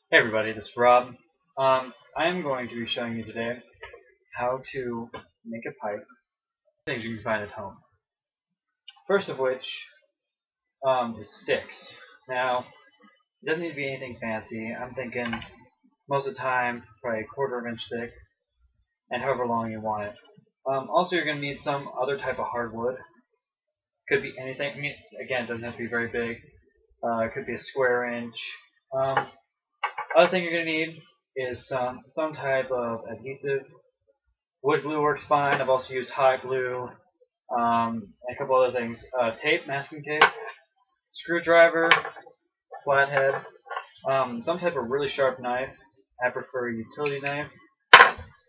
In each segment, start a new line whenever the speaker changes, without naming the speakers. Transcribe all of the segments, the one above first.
Hey everybody, this is Rob. I'm going to be showing you today how to make a pipe, things you can find at home. First of which is sticks. Now, it doesn't need to be anything fancy. I'm thinking most of the time probably a quarter of an inch thick and however long you want it. Also, you're going to need some other type of hardwood. Could be anything. I mean, again, it doesn't have to be very big. It could be a square inch. Other thing you're going to need is some type of adhesive. Wood glue works fine. I've also used hot glue and a couple other things. Tape, masking tape, screwdriver, flathead, some type of really sharp knife. I prefer a utility knife.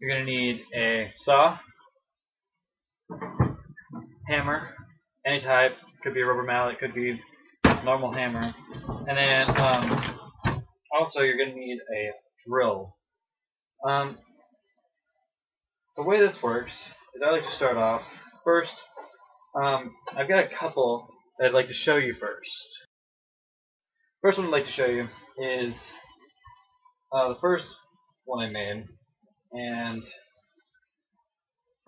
You're going to need a saw, hammer, any type. Could be a rubber mallet, could be a normal hammer. And then also you're going to need a drill. The way this works is I like to start off first. I've got a couple that I'd like to show you first. First one I'd like to show you is the first one I made, and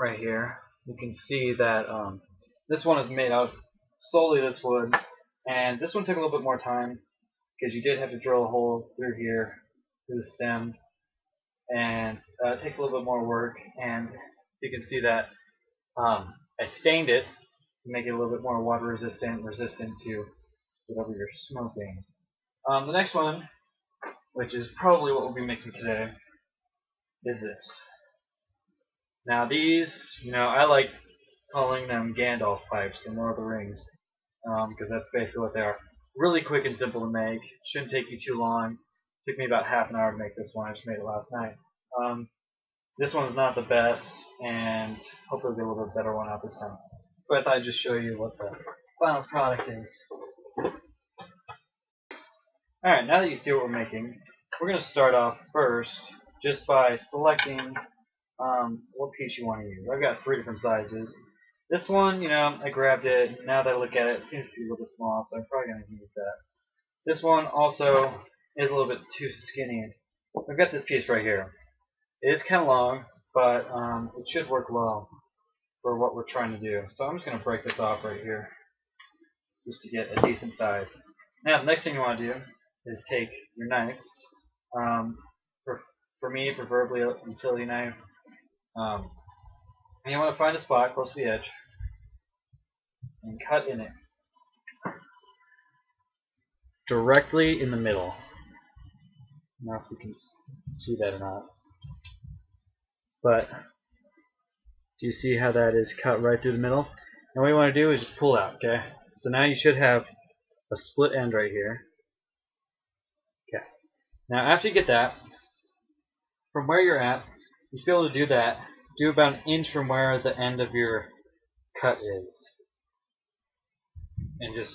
right here you can see that this one is made out of solely this wood, and this one took a little bit more time because you did have to drill a hole through here, through the stem, and it takes a little bit more work. And you can see that I stained it to make it a little bit more water resistant to whatever you're smoking. The next one, which is probably what we'll be making today, is this. Now these, I like calling them Gandalf pipes, the Lord of the Rings, because that's basically what they are. Really quick and simple to make. Shouldn't take you too long. Took me about half an hour to make this one. I just made it last night. This one's not the best, and hopefully we'll get a little bit better one out this time. But I thought I'd just show you what the final product is. Alright, now that you see what we're making, we're going to start off first just by selecting what piece you want to use. I've got 3 different sizes. This one, I grabbed it, and now that I look at it, it seems to be a little bit small, so I'm probably going to use that. This one also is a little bit too skinny. I've got this piece right here. It is kind of long, but it should work well for what we're trying to do. So I'm just going to break this off right here just to get a decent size. Now, the next thing you want to do is take your knife. For me, preferably a utility knife. And you want to find a spot close to the edge and cut in it. Directly in the middle. I don't know if you can see that or not. But do you see how that is cut right through the middle? And what you want to do is just pull out, okay? So now you should have a split end right here. Okay. Now after you get that, from where you're at, you should be able to do that. Do about an inch from where the end of your cut is. And just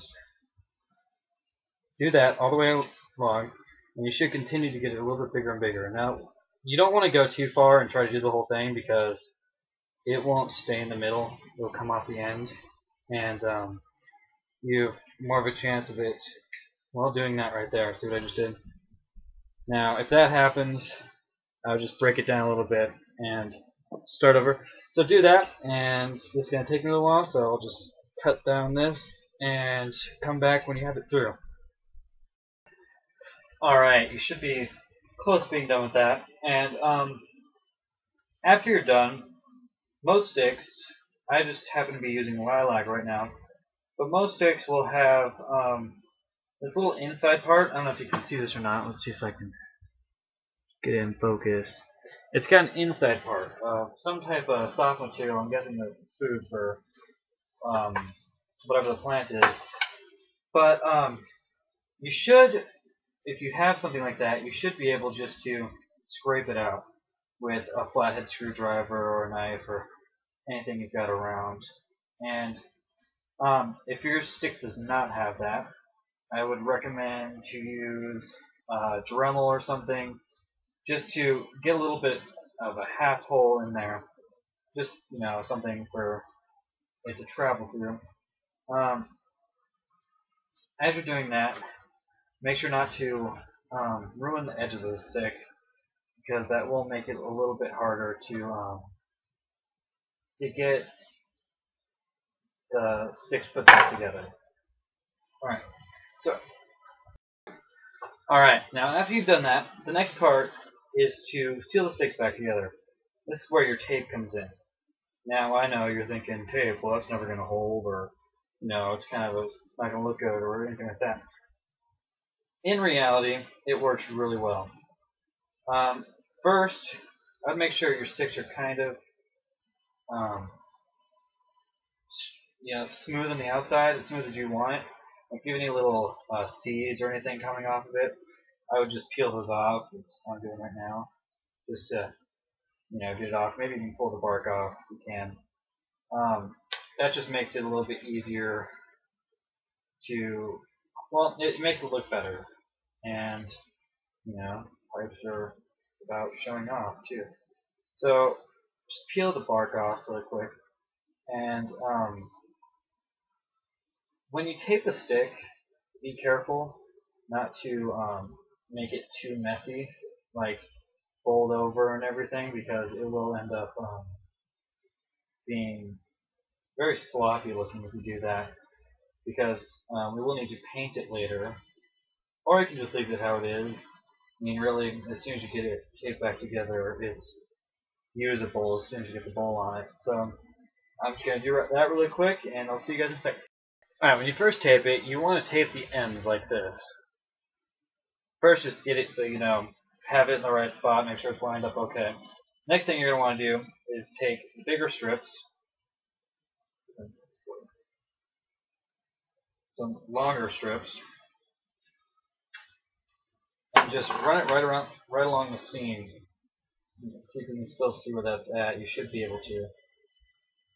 do that all the way along, and you should continue to get it a little bit bigger and bigger. Now, you don't want to go too far and try to do the whole thing because it won't stay in the middle. It'll come off the end, and you have more of a chance of it, well, doing that right there. See what I just did? Now, if that happens, I'll just break it down a little bit and start over. So do that, and this is going to take me a little while, so I'll just cut down this and come back when you have it through. Alright, you should be close to being done with that. And after you're done, most sticks, I just happen to be using lilac right now, but most sticks will have this little inside part. I don't know if you can see this or not. Let's see if I can get it in focus. It's got an inside part, some type of soft material. I'm guessing the food for whatever the plant is. But you should, if you have something like that, you should be able just to scrape it out with a flathead screwdriver or a knife or anything you've got around. And if your stick does not have that, I would recommend to use Dremel or something just to get a little bit of a half hole in there. Just, something for it to travel through. As you're doing that, make sure not to ruin the edges of the stick, because that will make it a little bit harder to get the sticks put back together. Alright, so now after you've done that, the next part is to seal the sticks back together. This is where your tape comes in. Now I know you're thinking, tape, well that's never going to hold, or it's it's not going to look good, or anything like that. In reality, it works really well. First, I'd make sure your sticks are kind of smooth on the outside, as smooth as you want it. If you have any little seeds or anything coming off of it, I would just peel those off, which I'm doing right now, just to get it off. Maybe you can pull the bark off if you can. That just makes it a little bit easier to, well, it makes it look better, and pipes are about showing off too. So just peel the bark off really quick, and when you tape the stick, be careful not to make it too messy, like fold over and everything, because it will end up being very sloppy looking if you do that, because we will need to paint it later, or you can just leave it how it is. I mean, really, as soon as you get it taped back together, it's usable as soon as you get the bowl on it. So I'm just going to do that really quick, and I'll see you guys in a second. Alright, when you first tape it, you want to tape the ends like this. First, just get it so have it in the right spot, make sure it's lined up okay. Next thing you're going to want to do is take bigger strips, some longer strips, and just run it right along the seam. See if you can still see where that's at. You should be able to.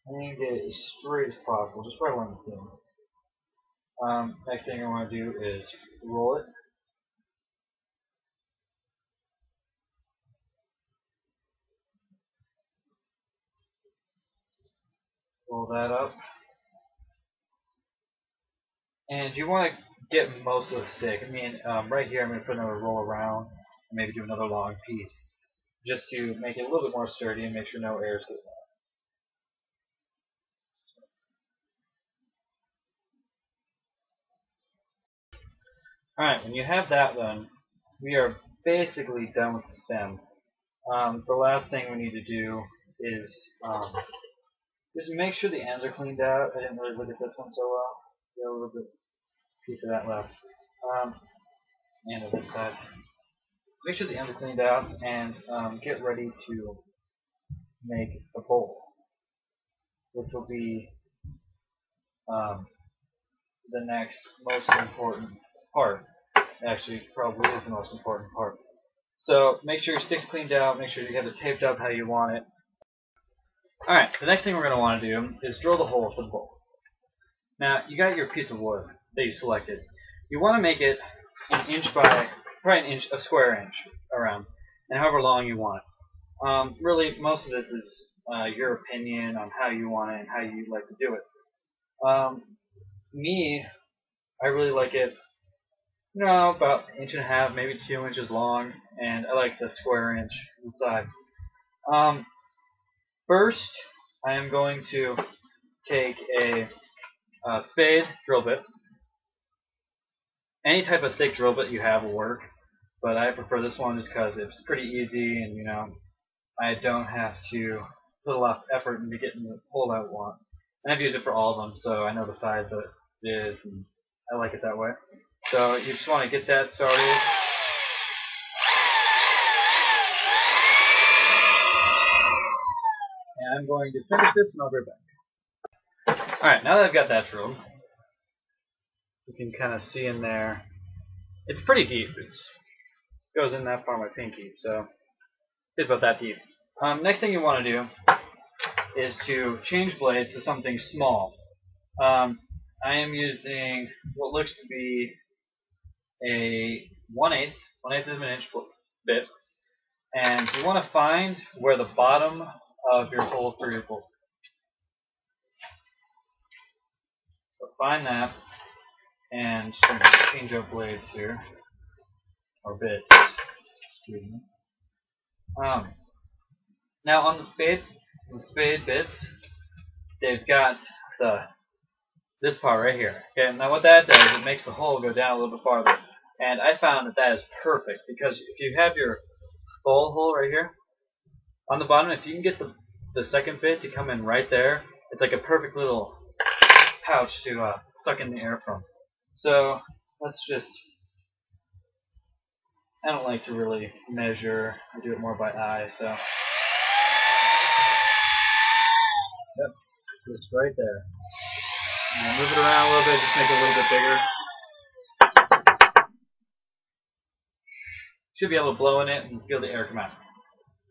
And get it as straight as possible, just right along the seam. Next thing I want to do is roll it. Roll that up. And you want to get most of the stick. I mean, right here I'm going to put another roll around, and maybe do another long piece, just to make it a little bit more sturdy and make sure no air is getting out. Alright, when you have that done, we are basically done with the stem. The last thing we need to do is just make sure the ends are cleaned out. I didn't really look at this one so well. Got a little bit piece of that left. And on this side. Make sure the ends are cleaned out, and get ready to make a bowl, which will be the next most important part. Actually, probably is the most important part. So make sure your stick's cleaned out, make sure you have it taped up how you want it. Alright, the next thing we're going to want to do is drill the hole for the bowl. Now, you got your piece of wood that you selected. You want to make it an inch by, probably a square inch around, and however long you want it. Really, most of this is your opinion on how you want it and how you like to do it. I really like it, about an inch and a half, maybe 2 inches long, and I like the square inch inside. First, I am going to take a spade drill bit. Any type of thick drill bit you have will work, but I prefer this one just because it's pretty easy, and I don't have to put a lot of effort into getting the hole I want. And I've used it for all of them, so I know the size that it is, and I like it that way. So you just want to get that started. And I'm going to finish this, and I'll be right back. Alright, now that I've got that drilled, you can kind of see in there, it's pretty deep. It goes in that far, my pinky, so it's about that deep. Next thing you want to do is to change blades to something small. I am using what looks to be a 1/8 of an inch bit, and you want to find where the bottom of your hole for your bowl. So find that, and just going to change up blades here. or bits. Now on the spade bits, they've got this part right here. Okay, now what that does, it makes the hole go down a little bit farther. And I found that is perfect because if you have your full hole right here on the bottom, if you can get the second bit to come in right there, it's like a perfect little pouch to suck in the air from. So let's just, I don't like to really measure, I do it more by eye, so yep, just right there. And move it around a little bit, just make it a little bit bigger. Should be able to blow in it and feel the air come out.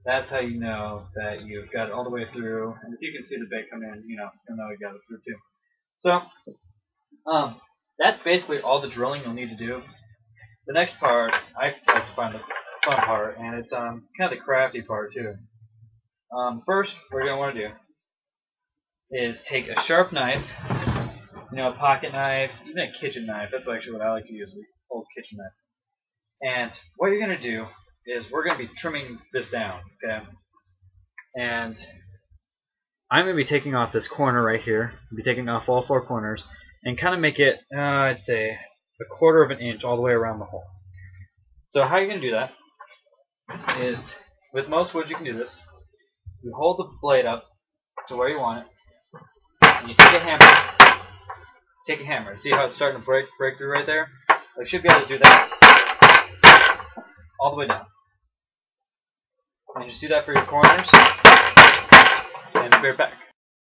That's how you know that you've got it all the way through. And if you can see the bit come in, you'll know you got it through too. So, that's basically all the drilling you'll need to do. The next part, I like to find the fun part, and it's kind of the crafty part too. First, what you're going to want to do is take a sharp knife, a pocket knife, even a kitchen knife. That's actually what I like to use, the old kitchen knife. And what you're going to do is we're going to be trimming this down, okay? And I'm going to be taking off this corner right here. I'll be taking off all 4 corners and kind of make it, I'd say, a 1/4 of an inch all the way around the hole. So how you're going to do that is, with most wood you can do this. You hold the blade up to where you want it, and you take a hammer. Take a hammer. See how it's starting to break through right there? I should be able to do that all the way down. And just do that for your corners, and be right back.